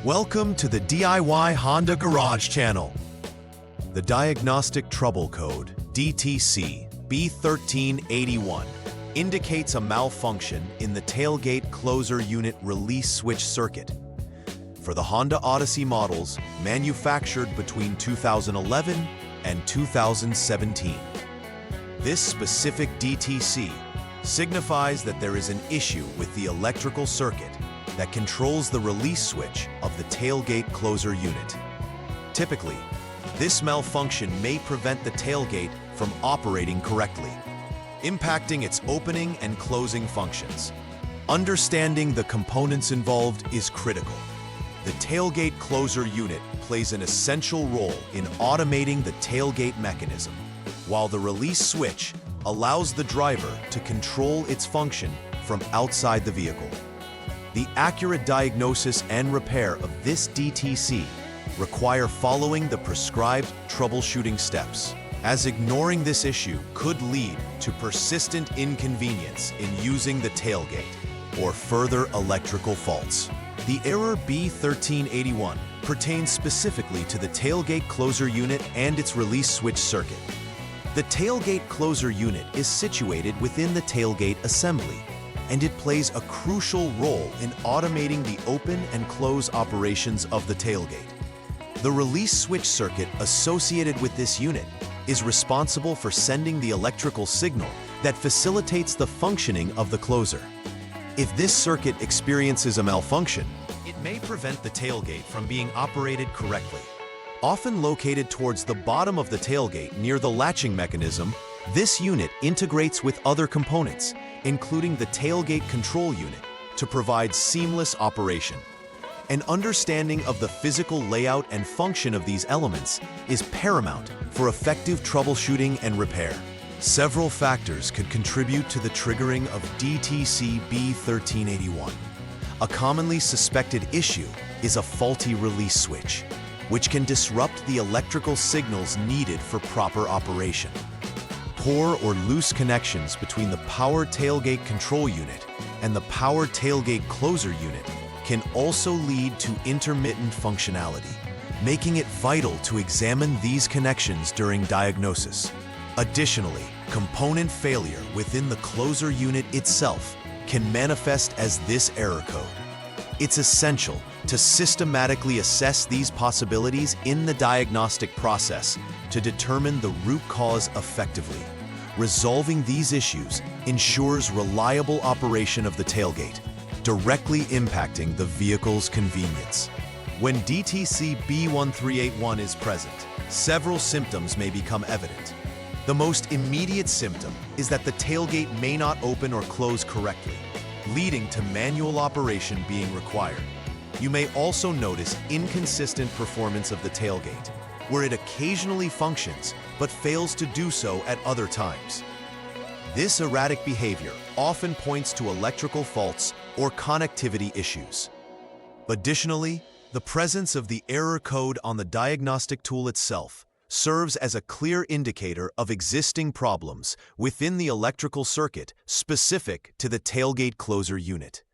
Welcome to the DIY Honda Garage channel. The Diagnostic Trouble Code, DTC B1381, indicates a malfunction in the tailgate closer unit release switch circuit. For the Honda Odyssey models manufactured between 2011 and 2017. This specific DTC signifies that there is an issue with the electrical circuit that controls the release switch of the tailgate closer unit. Typically, this malfunction may prevent the tailgate from operating correctly, impacting its opening and closing functions. Understanding the components involved is critical. The tailgate closer unit plays an essential role in automating the tailgate mechanism, while the release switch allows the driver to control its function from outside the vehicle. The accurate diagnosis and repair of this DTC require following the prescribed troubleshooting steps, as ignoring this issue could lead to persistent inconvenience in using the tailgate or further electrical faults. The error B1381 pertains specifically to the tailgate closer unit and its release switch circuit. The tailgate closer unit is situated within the tailgate assembly, and it plays a crucial role in automating the open and close operations of the tailgate. The release switch circuit associated with this unit is responsible for sending the electrical signal that facilitates the functioning of the closer. If this circuit experiences a malfunction, it may prevent the tailgate from being operated correctly. Often located towards the bottom of the tailgate near the latching mechanism, this unit integrates with other components, including the tailgate control unit, to provide seamless operation. An understanding of the physical layout and function of these elements is paramount for effective troubleshooting and repair. Several factors could contribute to the triggering of DTC B1381. A commonly suspected issue is a faulty release switch, which can disrupt the electrical signals needed for proper operation. Poor or loose connections between the power tailgate control unit and the power tailgate closer unit can also lead to intermittent functionality, making it vital to examine these connections during diagnosis. Additionally, component failure within the closer unit itself can manifest as this error code. It's essential to systematically assess these possibilities in the diagnostic process to determine the root cause effectively. Resolving these issues ensures reliable operation of the tailgate, directly impacting the vehicle's convenience. When DTC B1381 is present, several symptoms may become evident. The most immediate symptom is that the tailgate may not open or close correctly, leading to manual operation being required. You may also notice inconsistent performance of the tailgate, where it occasionally functions but fails to do so at other times. This erratic behavior often points to electrical faults or connectivity issues. Additionally, the presence of the error code on the diagnostic tool itself serves as a clear indicator of existing problems within the electrical circuit specific to the tailgate closer unit.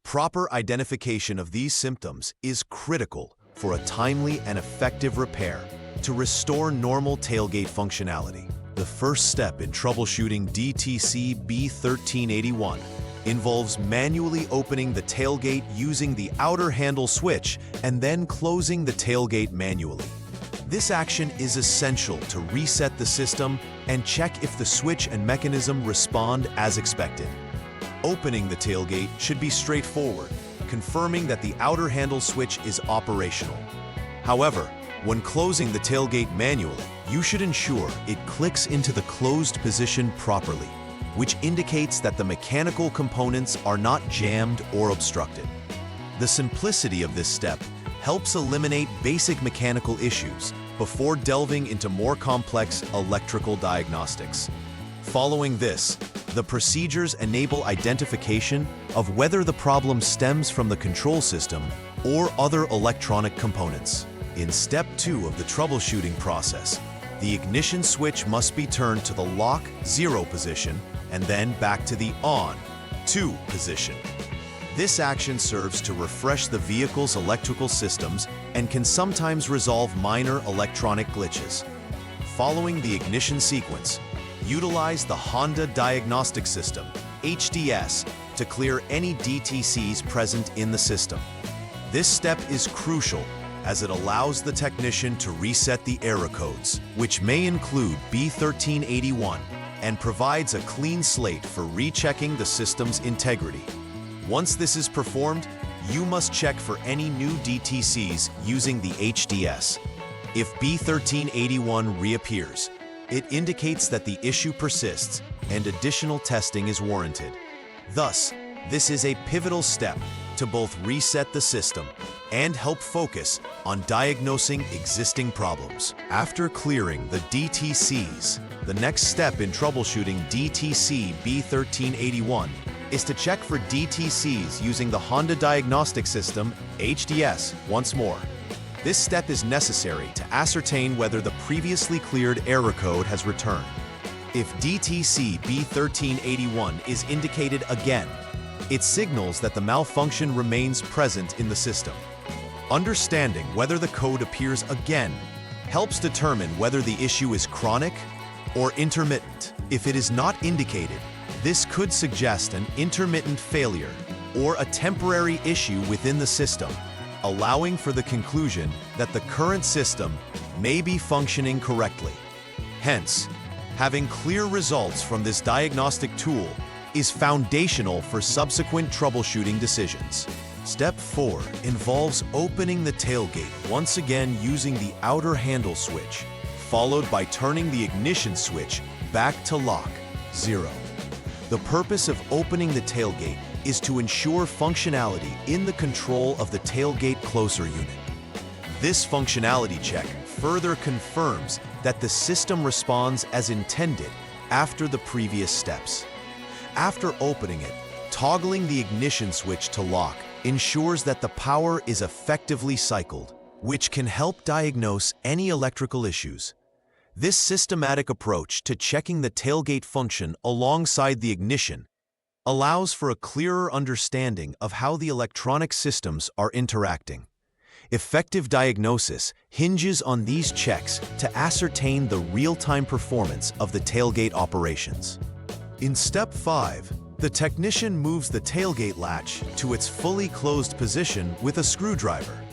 Proper identification of these symptoms is critical for a timely and effective repair to restore normal tailgate functionality. The first step in troubleshooting DTC B1381 involves manually opening the tailgate using the outer handle switch and then closing the tailgate manually. This action is essential to reset the system and check if the switch and mechanism respond as expected. Opening the tailgate should be straightforward, confirming that the outer handle switch is operational. However, when closing the tailgate manually, you should ensure it clicks into the closed position properly, which indicates that the mechanical components are not jammed or obstructed. The simplicity of this step helps eliminate basic mechanical issues before delving into more complex electrical diagnostics. Following this, the procedures enable identification of whether the problem stems from the control system or other electronic components. In step 2 of the troubleshooting process, the ignition switch must be turned to the lock 0 position and then back to the on 2 position. This action serves to refresh the vehicle's electrical systems and can sometimes resolve minor electronic glitches. Following the ignition sequence, utilize the Honda Diagnostic System, HDS, to clear any DTCs present in the system. This step is crucial as it allows the technician to reset the error codes, which may include B1381, and provides a clean slate for rechecking the system's integrity. Once this is performed, you must check for any new DTCs using the HDS. If B1381 reappears, it indicates that the issue persists and additional testing is warranted. Thus, this is a pivotal step to both reset the system and help focus on diagnosing existing problems. After clearing the DTCs, the next step in troubleshooting DTC B1381 is to check for DTCs using the Honda Diagnostic System, HDS, once more. This step is necessary to ascertain whether the previously cleared error code has returned. If DTC B1381 is indicated again, it signals that the malfunction remains present in the system. Understanding whether the code appears again helps determine whether the issue is chronic or intermittent. If it is not indicated, this could suggest an intermittent failure or a temporary issue within the system, allowing for the conclusion that the current system may be functioning correctly. Hence, having clear results from this diagnostic tool is foundational for subsequent troubleshooting decisions. Step 4 involves opening the tailgate once again using the outer handle switch, followed by turning the ignition switch back to lock 0. The purpose of opening the tailgate is to ensure functionality in the control of the tailgate closer unit. This functionality check further confirms that the system responds as intended after the previous steps. After opening it, toggling the ignition switch to lock ensures that the power is effectively cycled, which can help diagnose any electrical issues. This systematic approach to checking the tailgate function alongside the ignition allows for a clearer understanding of how the electronic systems are interacting. Effective diagnosis hinges on these checks to ascertain the real-time performance of the tailgate operations. In Step 5, the technician moves the tailgate latch to its fully closed position with a screwdriver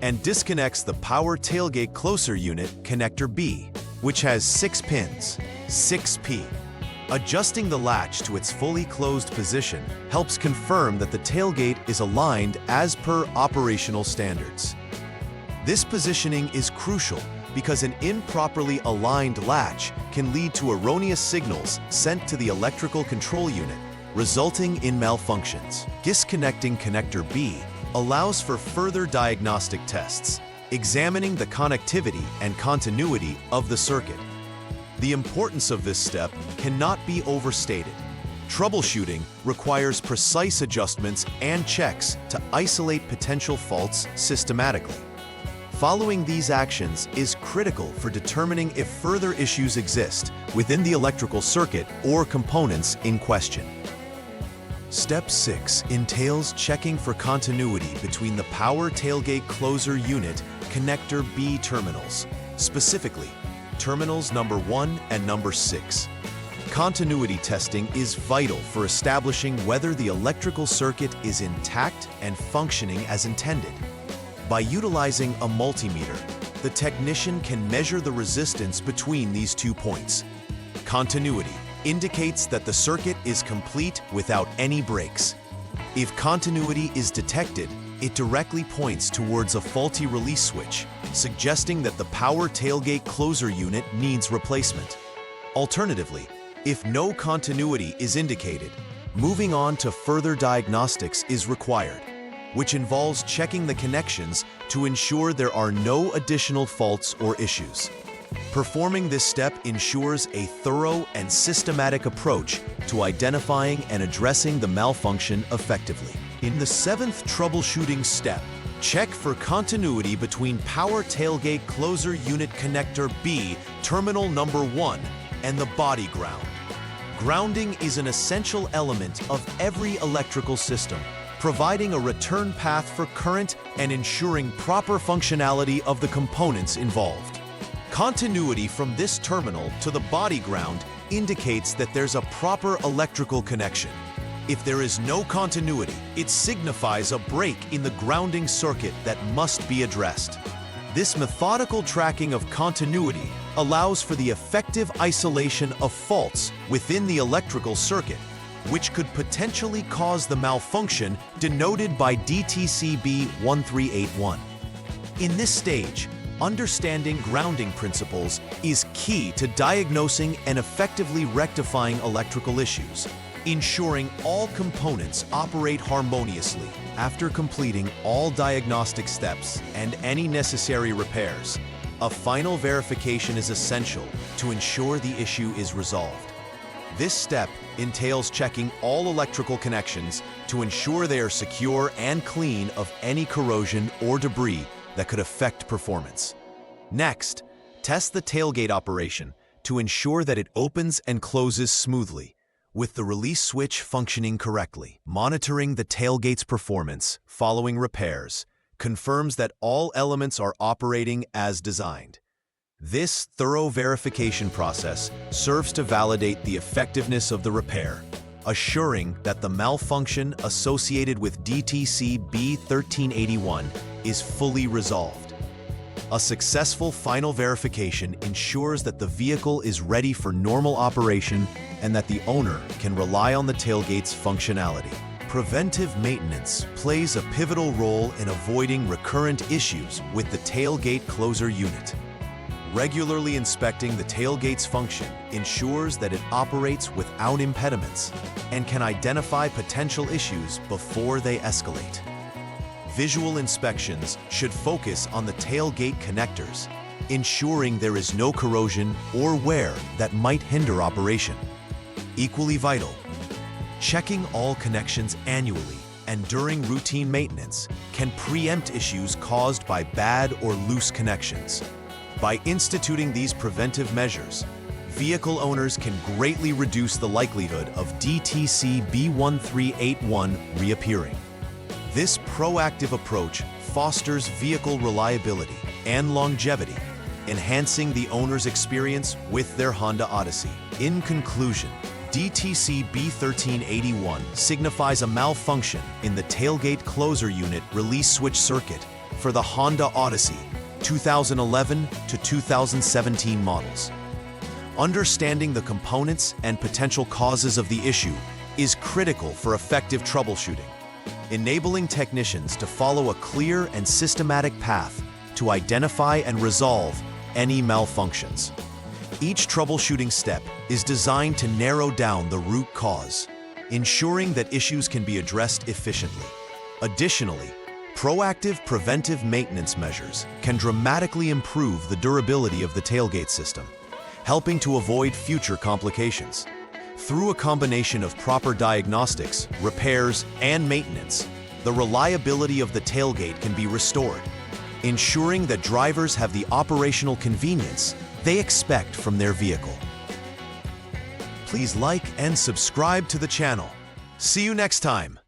and disconnects the power tailgate closer unit connector B, which has 6 pins, 6P. Adjusting the latch to its fully closed position helps confirm that the tailgate is aligned as per operational standards. This positioning is crucial because an improperly aligned latch can lead to erroneous signals sent to the electrical control unit, resulting in malfunctions. Disconnecting connector B allows for further diagnostic tests, examining the connectivity and continuity of the circuit. The importance of this step cannot be overstated. Troubleshooting requires precise adjustments and checks to isolate potential faults systematically. Following these actions is critical for determining if further issues exist within the electrical circuit or components in question. Step 6 entails checking for continuity between the power tailgate closer unit connector B terminals, specifically terminals number 1 and number 6. Continuity testing is vital for establishing whether the electrical circuit is intact and functioning as intended. By utilizing a multimeter, the technician can measure the resistance between these 2 points. Continuity indicates that the circuit is complete without any breaks. If continuity is detected, it directly points towards a faulty release switch, suggesting that the power tailgate closer unit needs replacement. Alternatively, if no continuity is indicated, moving on to further diagnostics is required, which involves checking the connections to ensure there are no additional faults or issues. Performing this step ensures a thorough and systematic approach to identifying and addressing the malfunction effectively. In the 7th troubleshooting step, check for continuity between power tailgate closer unit connector B, terminal number 1, and the body ground. Grounding is an essential element of every electrical system, providing a return path for current and ensuring proper functionality of the components involved. Continuity from this terminal to the body ground indicates that there's a proper electrical connection. If there is no continuity, it signifies a break in the grounding circuit that must be addressed. This methodical tracking of continuity allows for the effective isolation of faults within the electrical circuit, which could potentially cause the malfunction denoted by DTC B1381. In this stage, understanding grounding principles is key to diagnosing and effectively rectifying electrical issues, ensuring all components operate harmoniously. After completing all diagnostic steps and any necessary repairs, a final verification is essential to ensure the issue is resolved. This step entails checking all electrical connections to ensure they are secure and clean of any corrosion or debris that could affect performance. Next, test the tailgate operation to ensure that it opens and closes smoothly, with the release switch functioning correctly. Monitoring the tailgate's performance following repairs confirms that all elements are operating as designed. This thorough verification process serves to validate the effectiveness of the repair, assuring that the malfunction associated with DTC B1381 is fully resolved. A successful final verification ensures that the vehicle is ready for normal operation and that the owner can rely on the tailgate's functionality. Preventive maintenance plays a pivotal role in avoiding recurrent issues with the tailgate closer unit. Regularly inspecting the tailgate's function ensures that it operates without impediments and can identify potential issues before they escalate. Visual inspections should focus on the tailgate connectors, ensuring there is no corrosion or wear that might hinder operation. Equally vital, checking all connections annually and during routine maintenance can preempt issues caused by bad or loose connections. By instituting these preventive measures, vehicle owners can greatly reduce the likelihood of DTC B1381 reappearing. This proactive approach fosters vehicle reliability and longevity, enhancing the owner's experience with their Honda Odyssey. In conclusion, DTC B1381 signifies a malfunction in the tailgate closer unit release switch circuit for the Honda Odyssey 2011 to 2017 models. Understanding the components and potential causes of the issue is critical for effective troubleshooting, enabling technicians to follow a clear and systematic path to identify and resolve any malfunctions. Each troubleshooting step is designed to narrow down the root cause, ensuring that issues can be addressed efficiently. Additionally, proactive preventive maintenance measures can dramatically improve the durability of the tailgate system, helping to avoid future complications. Through a combination of proper diagnostics, repairs, and maintenance, the reliability of the tailgate can be restored, ensuring that drivers have the operational convenience they expect from their vehicle. Please like and subscribe to the channel. See you next time.